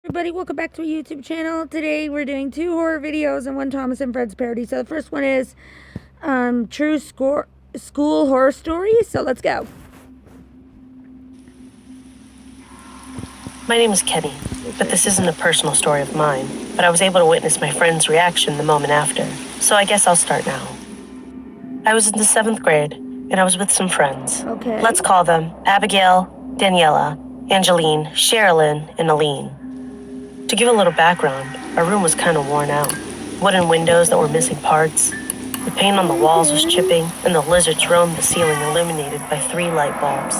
Everybody, welcome back to our YouTube channel. Today we're doing 2 horror videos and 1 Thomas and Friends parody. So the first one is true school horror story. So let's go. My name is Kenny, but this isn't a personal story of mine, but I was able to witness my friend's reaction the moment after, so I guess I'll start now. I was in the 7th grade, and I was with some friends. Okay. Let's call them Abigail, Daniela, Angeline, Sherilyn, and Aline. To give a little background, our room was kind of worn out. Wooden windows that were missing parts, the paint on the walls was chipping, and the lizards roamed the ceiling illuminated by 3 light bulbs.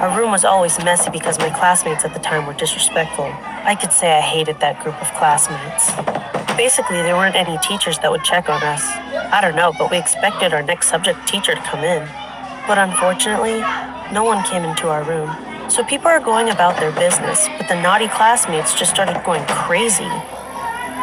Our room was always messy because my classmates at the time were disrespectful. I could say I hated that group of classmates. Basically, there weren't any teachers that would check on us. I don't know, but we expected our next subject teacher to come in. But unfortunately, no one came into our room. So people are going about their business, but the naughty classmates just started going crazy.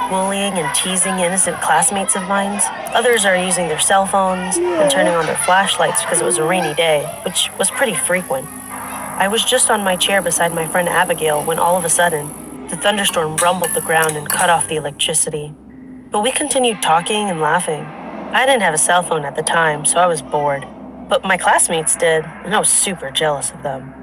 Bullying and teasing innocent classmates of mine. Others are using their cell phones and turning on their flashlights because it was a rainy day, which was pretty frequent. I was just on my chair beside my friend Abigail when all of a sudden, the thunderstorm rumbled the ground and cut off the electricity. But we continued talking and laughing. I didn't have a cell phone at the time, so I was bored. But my classmates did, and I was super jealous of them.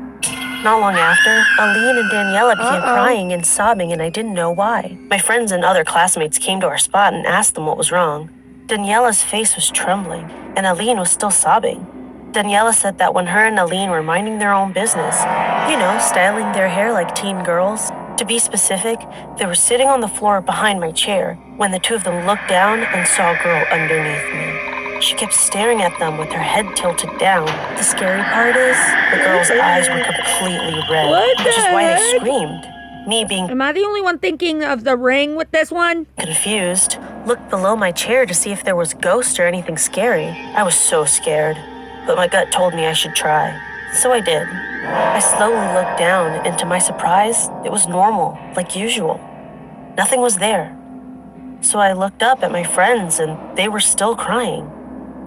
Not long after, Aline and Daniela began crying and sobbing, and I didn't know why. My friends and other classmates came to our spot and asked them what was wrong. Daniela's face was trembling, and Aline was still sobbing. Daniela said that when her and Aline were minding their own business, styling their hair like teen girls, to be specific, they were sitting on the floor behind my chair when the two of them looked down and saw a girl underneath me. She kept staring at them with her head tilted down. The scary part is, the girl's eyes were completely red, which is why they screamed. Me being Am I the only one thinking of The Ring with this one? confused, looked below my chair to see if there was ghosts or anything scary. I was so scared, but my gut told me I should try. So I did. I slowly looked down, and to my surprise, it was normal, like usual. Nothing was there. So I looked up at my friends, and they were still crying.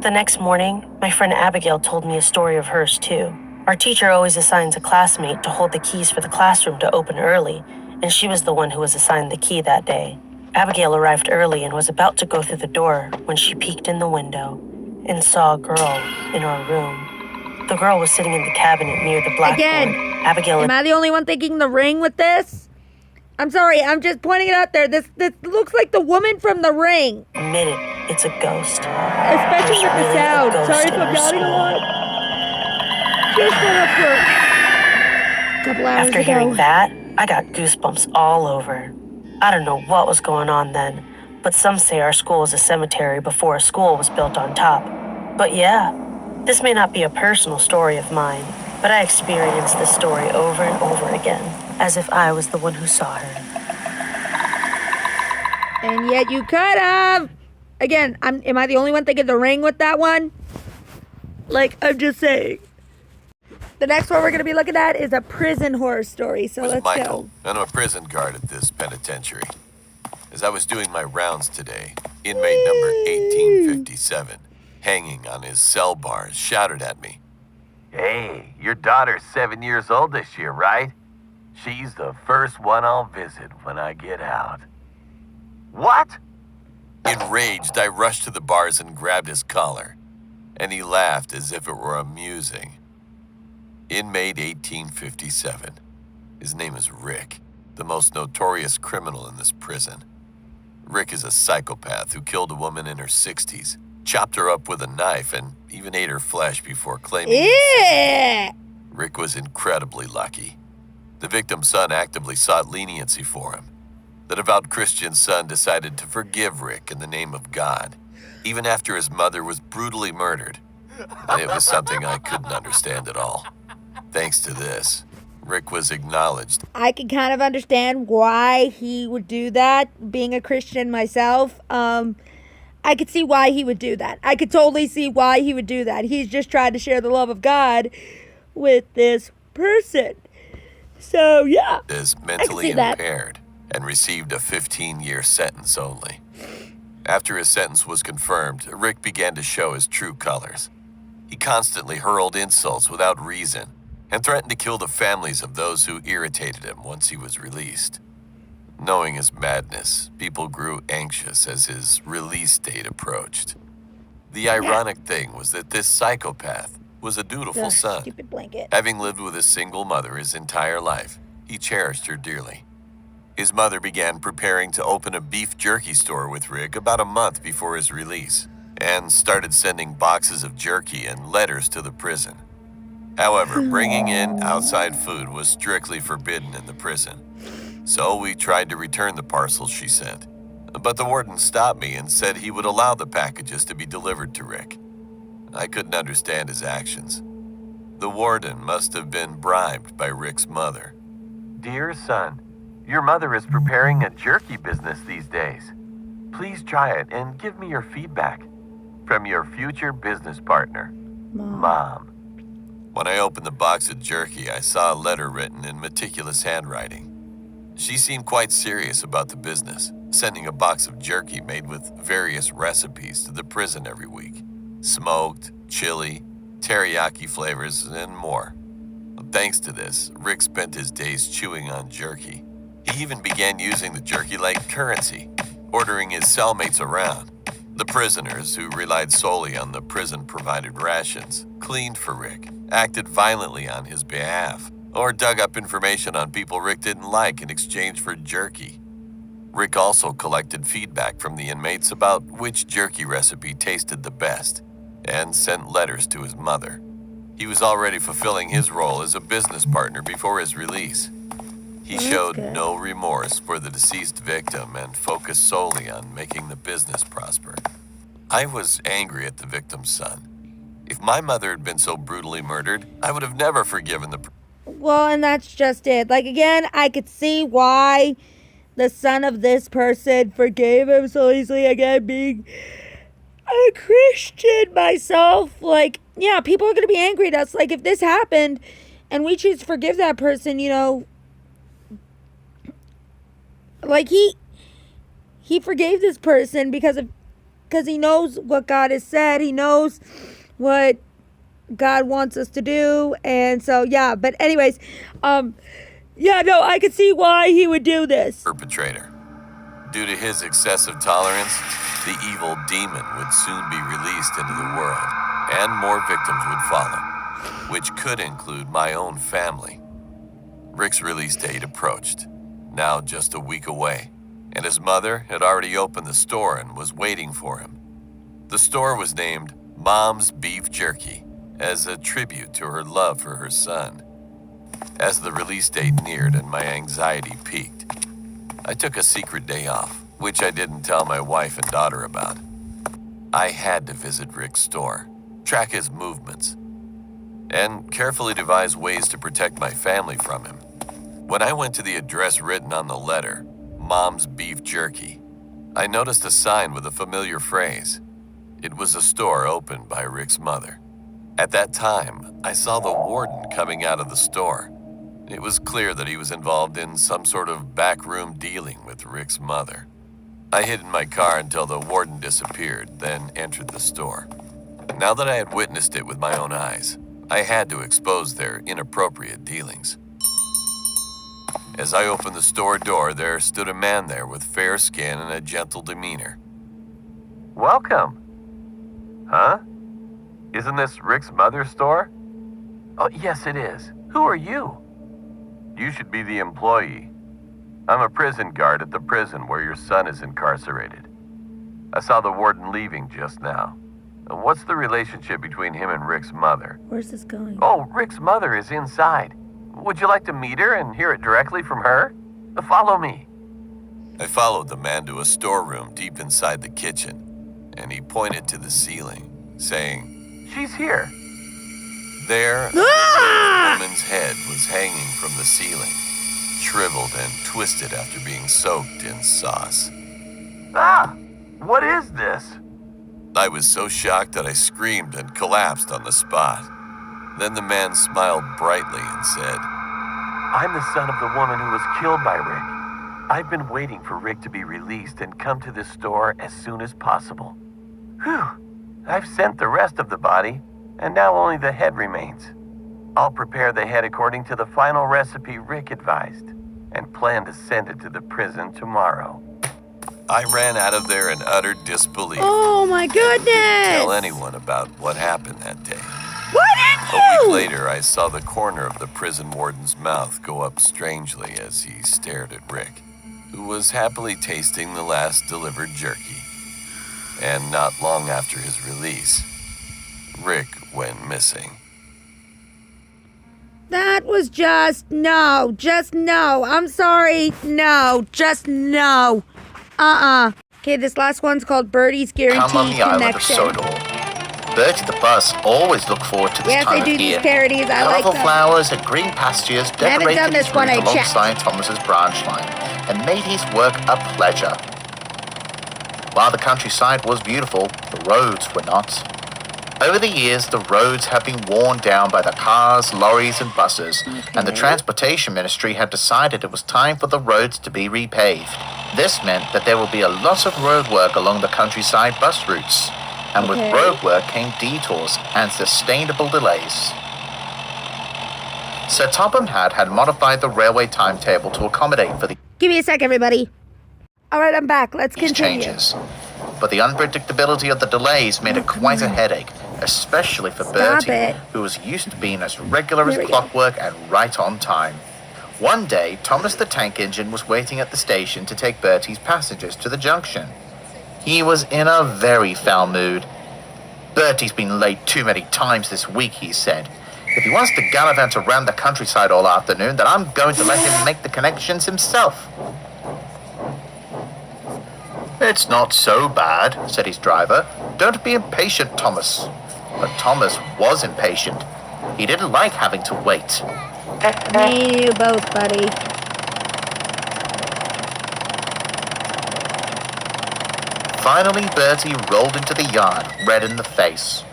The next morning, my friend Abigail told me a story of hers too. Our teacher always assigns a classmate to hold the keys for the classroom to open early, and she was the one who was assigned the key that day. Abigail arrived early and was about to go through the door when she peeked in the window and saw a girl in our room. The girl was sitting in the cabinet near the blackboard. Again, Abigail Am I the only one thinking The Ring with this? I'm sorry, I'm just pointing it out there. This looks like the woman from The Ring. admitted it's a ghost. Especially There's with the really a sound. ghost Sorry if in I'm our yawning a school. lot. Just went up for a couple hours After ago. hearing that, I got goosebumps all over. I don't know what was going on then, but some say our school was a cemetery before a school was built on top. But yeah, this may not be a personal story of mine, but I experienced this story over and over again, as if I was the one who saw her. And yet you could have. Again, am I the only one thinking The Ring with that one? Like, I'm just saying. The next one we're going to be looking at is a prison horror story. So Was let's Michael, go. and I'm a prison guard at this penitentiary. As I was doing my rounds today, inmate number 1857, hanging on his cell bars, shouted at me, "Hey, your daughter's 7 years old this year, right? She's the first one I'll visit when I get out." "What?" Enraged, I rushed to the bars and grabbed his collar, and he laughed as if it were amusing. Inmate 1857. His name is Rick, the most notorious criminal in this prison. Rick is a psychopath who killed a woman in her 60s, chopped her up with a knife, and even ate her flesh before claiming Yeah. Rick was incredibly lucky. The victim's son actively sought leniency for him. The devout Christian son decided to forgive Rick in the name of God, even after his mother was brutally murdered. And it was something I couldn't understand at all. Thanks to this, Rick was acknowledged. I can kind of understand why he would do that. Being a Christian myself, I could see why he would do that. I could totally see why he would do that. He's just trying to share the love of God with this person. So, yeah. Is mentally see that. impaired and received a 15-year sentence only. After his sentence was confirmed, Rick began to show his true colors. He constantly hurled insults without reason and threatened to kill the families of those who irritated him once he was released. Knowing his madness, people grew anxious as his release date approached. The ironic thing was that this psychopath was a dutiful Ugh, son. stupid blanket. Having lived with a single mother his entire life, he cherished her dearly. His mother began preparing to open a beef jerky store with Rick about a month before his release, and started sending boxes of jerky and letters to the prison. However, bringing in outside food was strictly forbidden in the prison. So we tried to return the parcels she sent. But the warden stopped me and said he would allow the packages to be delivered to Rick. I couldn't understand his actions. The warden must have been bribed by Rick's mother. Dear son, your mother is preparing a jerky business these days. Please try it and give me your feedback. From your future business partner, Mom. When I opened the box of jerky, I saw a letter written in meticulous handwriting. She seemed quite serious about the business, sending a box of jerky made with various recipes to the prison every week. Smoked, chili, teriyaki flavors, and more. Thanks to this, Rick spent his days chewing on jerky. He even began using the jerky like currency, ordering his cellmates around. The prisoners, who relied solely on the prison-provided rations, cleaned for Rick, acted violently on his behalf, or dug up information on people Rick didn't like in exchange for jerky. Rick also collected feedback from the inmates about which jerky recipe tasted the best, and sent letters to his mother. He was already fulfilling his role as a business partner before his release. He showed no remorse for the deceased victim and focused solely on making the business prosper. I was angry at the victim's son. If my mother had been so brutally murdered, I would have never forgiven the... Well, and that's just it. Like, again, I could see why the son of this person forgave him so easily. Again, being a Christian myself, like, yeah, people are going to be angry at us. Like, if this happened and we choose to forgive that person, you know, like, he forgave this person because he knows what God has said. He knows what God wants us to do. And so, yeah, but anyways, yeah, no, I could see why he would do this. Perpetrator. Due to his excessive tolerance, the evil demon would soon be released into the world, and more victims would follow, which could include my own family. Rick's release date approached, now just a week away, and his mother had already opened the store and was waiting for him. The store was named Mom's Beef Jerky, as a tribute to her love for her son. As the release date neared and my anxiety peaked, I took a secret day off, which I didn't tell my wife and daughter about. I had to visit Rick's store, track his movements, and carefully devise ways to protect my family from him. When I went to the address written on the letter, Mom's Beef Jerky, I noticed a sign with a familiar phrase. It was a store opened by Rick's mother. At that time, I saw the warden coming out of the store. It was clear that he was involved in some sort of backroom dealing with Rick's mother. I hid in my car until the warden disappeared, then entered the store. Now that I had witnessed it with my own eyes, I had to expose their inappropriate dealings. As I opened the store door, there stood a man there with fair skin and a gentle demeanor. Welcome. Huh? Isn't this Rick's mother's store? Oh, yes, it is. Who are you? You should be the employee. I'm a prison guard at the prison where your son is incarcerated. I saw the warden leaving just now. What's the relationship between him and Rick's mother? Where's this going? Oh, Rick's mother is inside. Would you like to meet her and hear it directly from her? Follow me. I followed the man to a storeroom deep inside the kitchen, and he pointed to the ceiling, saying, She's here. There, a woman's head was hanging from the ceiling, shriveled and twisted after being soaked in sauce. Ah! What is this? I was so shocked that I screamed and collapsed on the spot. Then the man smiled brightly and said, I'm the son of the woman who was killed by Rick. I've been waiting for Rick to be released and come to this store as soon as possible. Whew! I've sent the rest of the body, and now only the head remains. I'll prepare the head according to the final recipe Rick advised. and plan to send it to the prison tomorrow. I ran out of there in utter disbelief. Oh my goodness! Didn't tell anyone about what happened that day. Why A didn't week you? later, I saw the corner of the prison warden's mouth go up strangely as he stared at Rick, who was happily tasting the last delivered jerky. And not long after his release, Rick went missing. That was just no. I'm sorry. No, just no. Okay, this last one's called Birdie's Guaranteed Come on the island of Connection. Sodor. Bertie the bus always look forward to this Yes, time I of do these year. parodies. I like Colourful them. flowers and green pastures haven't done decorated this his one, route I checked. alongside Thomas's branch line and made his work a pleasure. While the countryside was beautiful, the roads were not. Over the years, the roads have been worn down by the cars, lorries, and buses, and the Transportation Ministry had decided it was time for the roads to be repaved. This meant that there will be a lot of road work along the countryside bus routes, and with Okay. road work came detours and sustainable delays. Sir Topham Hatt had modified the railway timetable to accommodate for Give me a sec, everybody. All right, I'm back. Let's these continue. changes. But the unpredictability of the delays made it quite a headache, especially for Bertie, it. who was used to being as regular as There we go. clockwork and right on time. One day, Thomas the Tank Engine was waiting at the station to take Bertie's passengers to the junction. He was in a very foul mood. Bertie's been late too many times this week, he said. If he wants to gallivant around the countryside all afternoon, then I'm going to let him make the connections himself. It's not so bad, said his driver. Don't be impatient, Thomas. But Thomas was impatient. He didn't like having to wait. Me and you both, buddy. Finally, Bertie rolled into the yard, red in the face.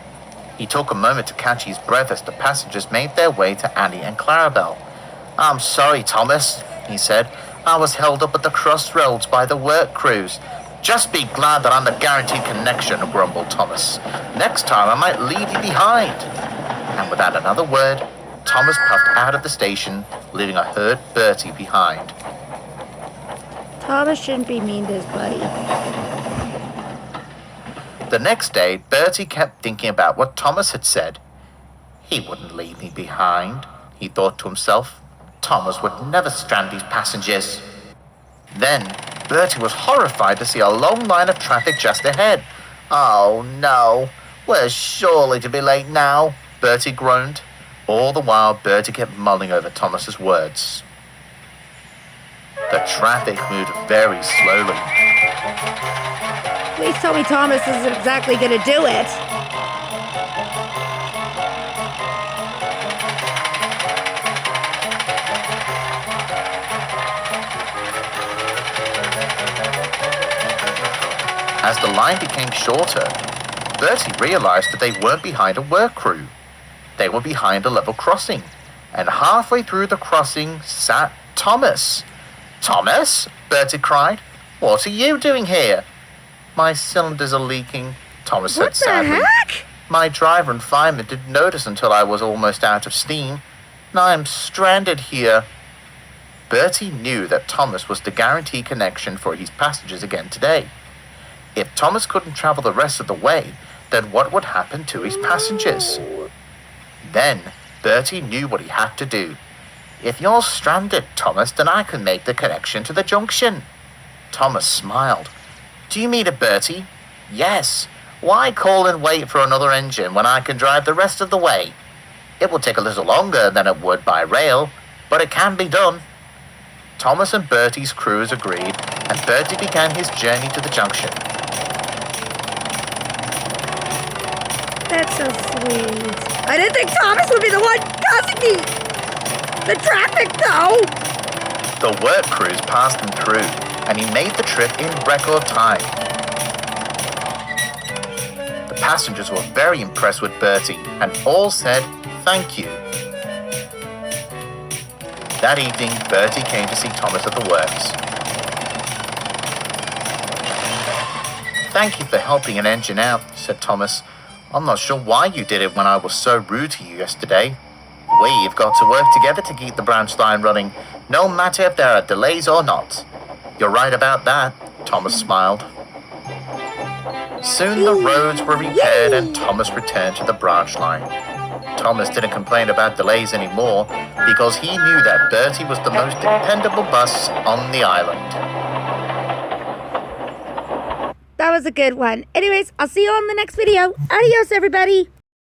He took a moment to catch his breath as the passengers made their way to Annie and Clarabelle. I'm sorry, Thomas, he said. I was held up at the crossroads by the work crews. Just be glad that I'm the guaranteed connection, grumbled Thomas. Next time I might leave you behind. And without another word, Thomas puffed out of the station, leaving a hurt Bertie behind. Thomas shouldn't be mean to his buddy. The next day, Bertie kept thinking about what Thomas had said. He wouldn't leave me behind, he thought to himself. Thomas would never strand his passengers. Then, Bertie was horrified to see a long line of traffic just ahead. Oh no, we're surely to be late now, Bertie groaned. All the while, Bertie kept mulling over Thomas's words. The traffic moved very slowly. Please tell me Thomas isn't exactly going to do it. As the line became shorter, Bertie realized that they weren't behind a work crew. They were behind a level crossing, and halfway through the crossing sat Thomas. Thomas? Bertie cried. What are you doing here? My cylinders are leaking, Thomas said What the sadly. heck? My driver and fireman didn't notice until I was almost out of steam. Now I'm stranded here. Bertie knew that Thomas was the guarantee connection for his passengers again today. If Thomas couldn't travel the rest of the way, then what would happen to his passengers? Then Bertie knew what he had to do. If you're stranded, Thomas, then I can make the connection to the junction. Thomas smiled. Do you mean it, Bertie? Yes. Why call and wait for another engine when I can drive the rest of the way? It will take a little longer than it would by rail, but it can be done. Thomas and Bertie's crews agreed, and Bertie began his journey to the junction. That's so sweet. I didn't think Thomas would be the one causing the traffic, though. The work crews passed him through, and he made the trip in record time. The passengers were very impressed with Bertie, and all said thank you. That evening, Bertie came to see Thomas at the works. Thank you for helping an engine out, said Thomas. I'm not sure why you did it when I was so rude to you yesterday. We've got to work together to keep the branch line running, no matter if there are delays or not. You're right about that, Thomas smiled. Soon the roads were repaired and Thomas returned to the branch line. Thomas didn't complain about delays anymore because he knew that Bertie was the most dependable bus on the island. That was a good one. Anyways, I'll see you on the next video. Adios, everybody.